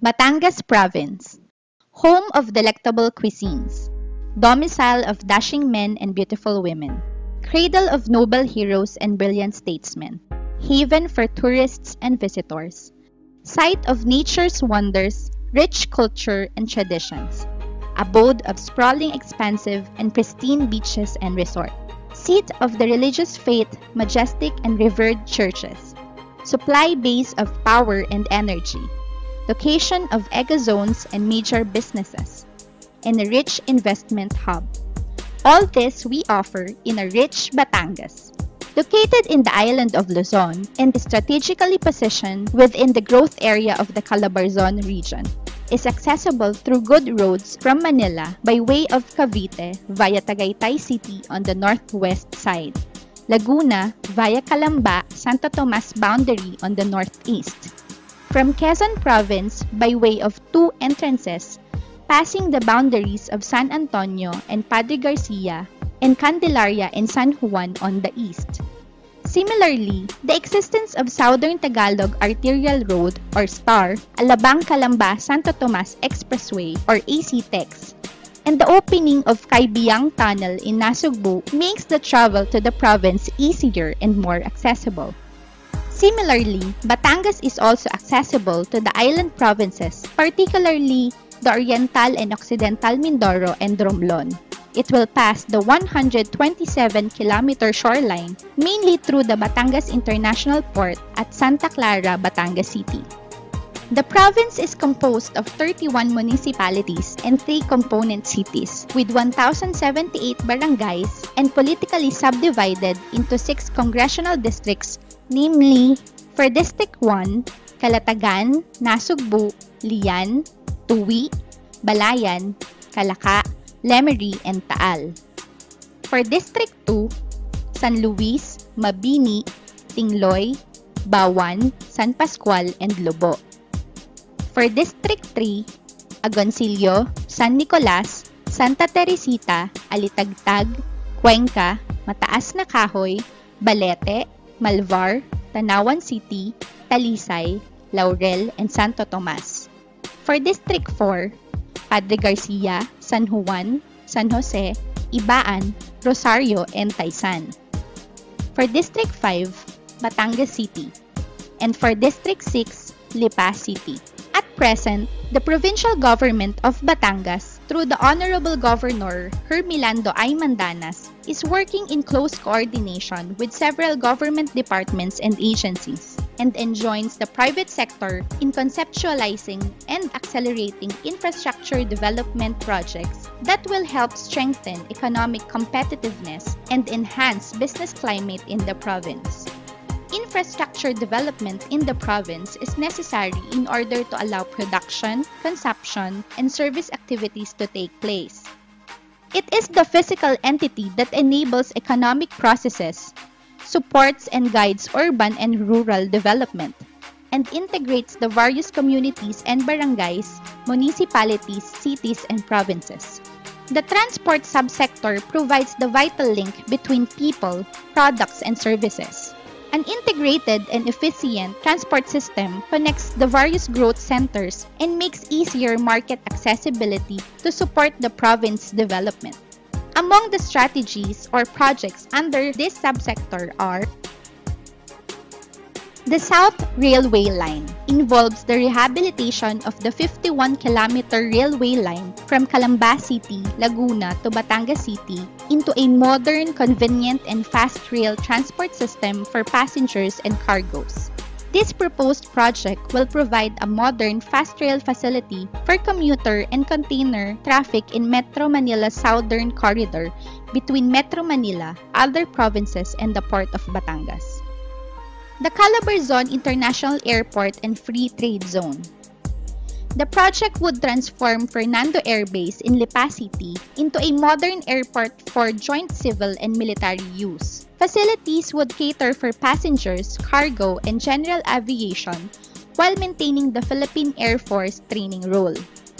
Batangas Province, home of delectable cuisines, domicile of dashing men and beautiful women, cradle of noble heroes and brilliant statesmen, haven for tourists and visitors, site of nature's wonders, rich culture and traditions, abode of sprawling expansive and pristine beaches and resort, seat of the religious faith, majestic and revered churches, supply base of power and energy, location of ecozones and major businesses, and a rich investment hub. All this we offer in a rich Batangas. Located in the island of Luzon and strategically positioned within the growth area of the Calabarzon region, is accessible through good roads from Manila by way of Cavite via Tagaytay City on the northwest side, Laguna via Calamba, Santo Tomas boundary on the northeast, from Quezon Province by way of two entrances passing the boundaries of San Antonio and Padre Garcia and Candelaria and San Juan on the east. Similarly, the existence of Southern Tagalog Arterial Road or STAR, Alabang-Calamba Santo Tomas Expressway or ACTEX, and the opening of Kaibiyang Tunnel in Nasugbu makes the travel to the province easier and more accessible. Similarly, Batangas is also accessible to the island provinces, particularly the Oriental and Occidental Mindoro and Romblon. It will pass the 127-kilometer shoreline mainly through the Batangas International Port at Santa Clara, Batangas City. The province is composed of 31 municipalities and 3 component cities with 1,078 barangays and politically subdivided into 6 congressional districts, namely for District 1, Calatagan, Nasugbu, Lian, Tuwi, Balayan, Calaca, Lemery, and Taal. For District 2, San Luis, Mabini, Tingloy, Bawan, San Pascual, and Lobo. For District 3, Agoncillo, San Nicolas, Santa Teresita, Alitagtag, Cuenca, Mataas na Kahoy, Balete, Malvar, Tanawan City, Talisay, Laurel, and Santo Tomas. For District 4, Padre Garcia, San Juan, San Jose, Ibaan, Rosario, and Taysan. For District 5, Batangas City. And for District 6, Lipa City. At present, the provincial government of Batangas, through the Honorable Governor Hermilando I. Mandanas, is working in close coordination with several government departments and agencies, and enjoins the private sector in conceptualizing and accelerating infrastructure development projects that will help strengthen economic competitiveness and enhance business climate in the province. Infrastructure development in the province is necessary in order to allow production, consumption, and service activities to take place. It is the physical entity that enables economic processes, supports and guides urban and rural development, and integrates the various communities and barangays, municipalities, cities, and provinces. The transport subsector provides the vital link between people, products, and services. An integrated and efficient transport system connects the various growth centers and makes easier market accessibility to support the province's development. Among the strategies or projects under this subsector are: the South Railway Line involves the rehabilitation of the 51-kilometer railway line from Calamba City, Laguna to Batangas City into a modern, convenient, and fast rail transport system for passengers and cargoes. This proposed project will provide a modern fast rail facility for commuter and container traffic in Metro Manila's southern corridor between Metro Manila, other provinces, and the Port of Batangas. The Calabarzon International Airport and Free Trade Zone. The project would transform Fernando Air Base in Lipa City into a modern airport for joint civil and military use. Facilities would cater for passengers, cargo, and general aviation while maintaining the Philippine Air Force training role.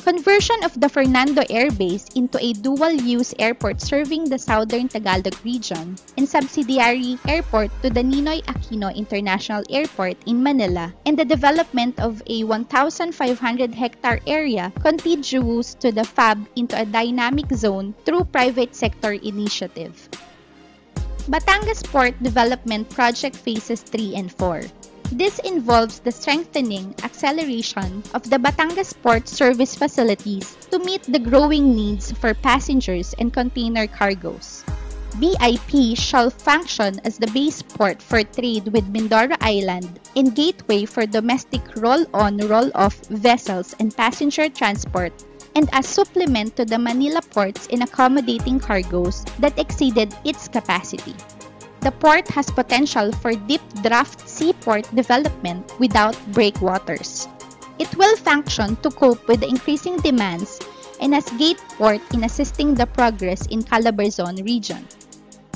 Conversion of the Fernando Air Base into a dual-use airport serving the southern Tagalog region and subsidiary airport to the Ninoy Aquino International Airport in Manila, and the development of a 1,500-hectare area contiguous to the FAB into a dynamic zone through private sector initiative. Batangas Port Development Project Phases 3 and 4. This involves the strengthening, acceleration of the Batangas Port service facilities to meet the growing needs for passengers and container cargoes. BIP shall function as the base port for trade with Mindoro Island and gateway for domestic roll-on, roll-off vessels and passenger transport, and as supplement to the Manila ports in accommodating cargoes that exceeded its capacity. The port has potential for deep draft seaport development without breakwaters. It will function to cope with the increasing demands and as gate port in assisting the progress in Calabarzon region.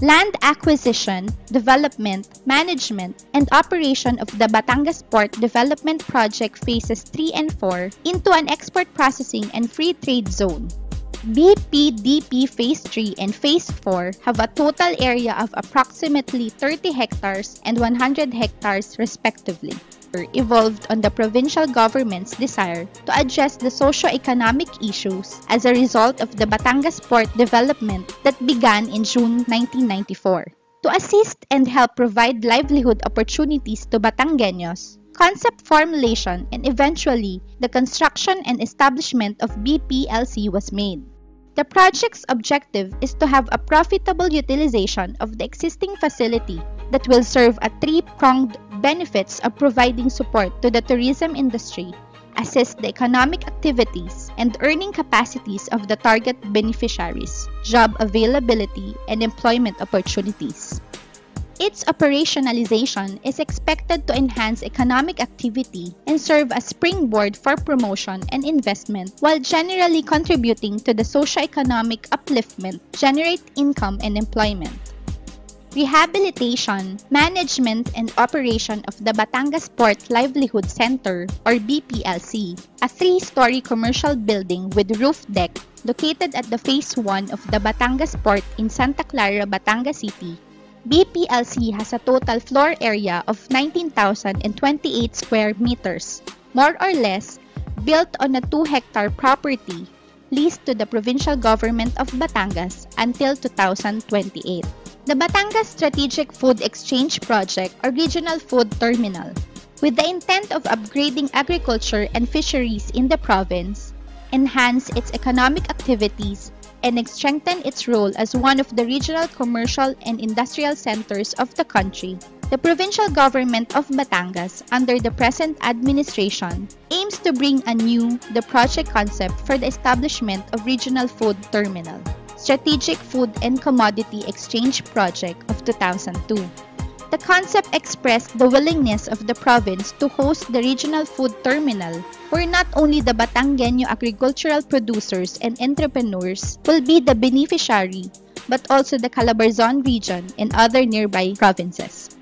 Land acquisition, development, management, and operation of the Batangas Port Development Project Phases 3 and 4 into an export processing and free trade zone. BPDP Phase 3 and Phase 4 have a total area of approximately 30 hectares and 100 hectares respectively. Evolved on the provincial government's desire to address the socio-economic issues as a result of the Batangas Port development that began in June 1994. To assist and help provide livelihood opportunities to Batangueños, concept formulation and eventually the construction and establishment of BPLC was made. The project's objective is to have a profitable utilization of the existing facility that will serve a three-pronged benefits of providing support to the tourism industry, assist the economic activities and earning capacities of the target beneficiaries, job availability, and employment opportunities. Its operationalization is expected to enhance economic activity and serve as springboard for promotion and investment while generally contributing to the socio-economic upliftment, generate income and employment. Rehabilitation, management, and operation of the Batangas Port Livelihood Center or BPLC, a three-story commercial building with roof deck located at the Phase 1 of the Batangas Port in Santa Clara, Batangas City. BPLC has a total floor area of 19,028 square meters, more or less, built on a 2-hectare property leased to the provincial government of Batangas until 2028. The Batangas Strategic Food Exchange Project or Regional Food Terminal, with the intent of upgrading agriculture and fisheries in the province, enhance its economic activities, and strengthen its role as one of the regional commercial and industrial centers of the country. The provincial government of Batangas, under the present administration, aims to bring anew the project concept for the establishment of Regional Food Terminal, Strategic Food and Commodity Exchange Project of 2002. The concept expressed the willingness of the province to host the regional food terminal, where not only the Batangueño agricultural producers and entrepreneurs will be the beneficiary, but also the Calabarzon region and other nearby provinces.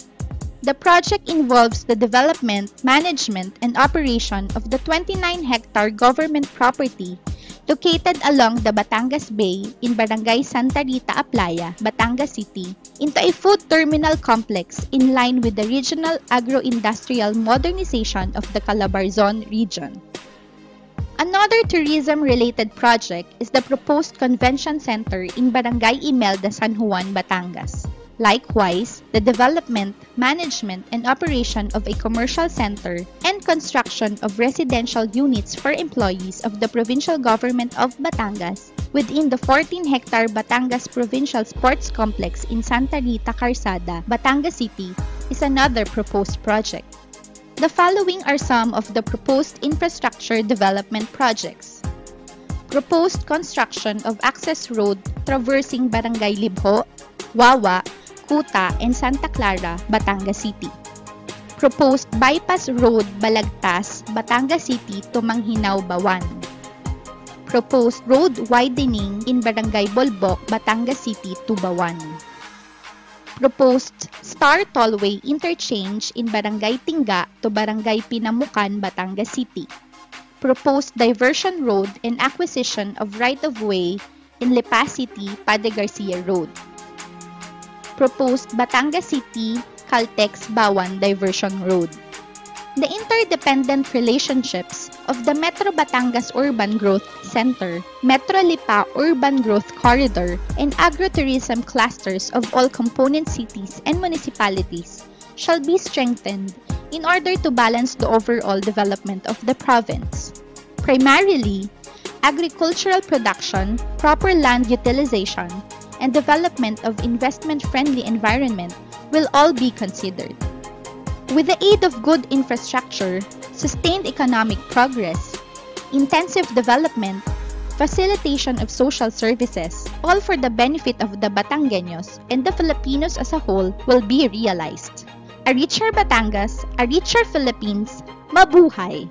The project involves the development, management, and operation of the 29-hectare government property located along the Batangas Bay in Barangay Santa Rita, Aplaya, Batangas City, into a food terminal complex in line with the regional agro-industrial modernization of the Calabarzon region. Another tourism-related project is the proposed convention center in Barangay Imelda, San Juan, Batangas. Likewise, the development, management, and operation of a commercial center and construction of residential units for employees of the provincial government of Batangas within the 14-hectare Batangas Provincial Sports Complex in Santa Rita, Calzada, Batangas City is another proposed project. The following are some of the proposed infrastructure development projects. Proposed construction of access road traversing Barangay Libho, Wawa, Kuta, and Santa Clara, Batangas City. Proposed bypass road Balagtas, Batangas City to Manghinaw, Bawan. Proposed road widening in Barangay Bolbok, Batangas City to Bawan. Proposed Star Tollway interchange in Barangay Tingga to Barangay Pinamukan, Batangas City. proposed diversion road and acquisition of right-of-way in Lipa City, Padre Garcia Road. Proposed Batangas City, Caltex-Bauan Diversion Road. The interdependent relationships of the Metro Batangas Urban Growth Center, Metro Lipa Urban Growth Corridor, and agro-tourism clusters of all component cities and municipalities shall be strengthened in order to balance the overall development of the province. Primarily, agricultural production, proper land utilization, and development of investment-friendly environment will all be considered. With the aid of good infrastructure, sustained economic progress, intensive development, facilitation of social services, all for the benefit of the Batangueños and the Filipinos as a whole will be realized. A richer Batangas, a richer Philippines, mabuhay!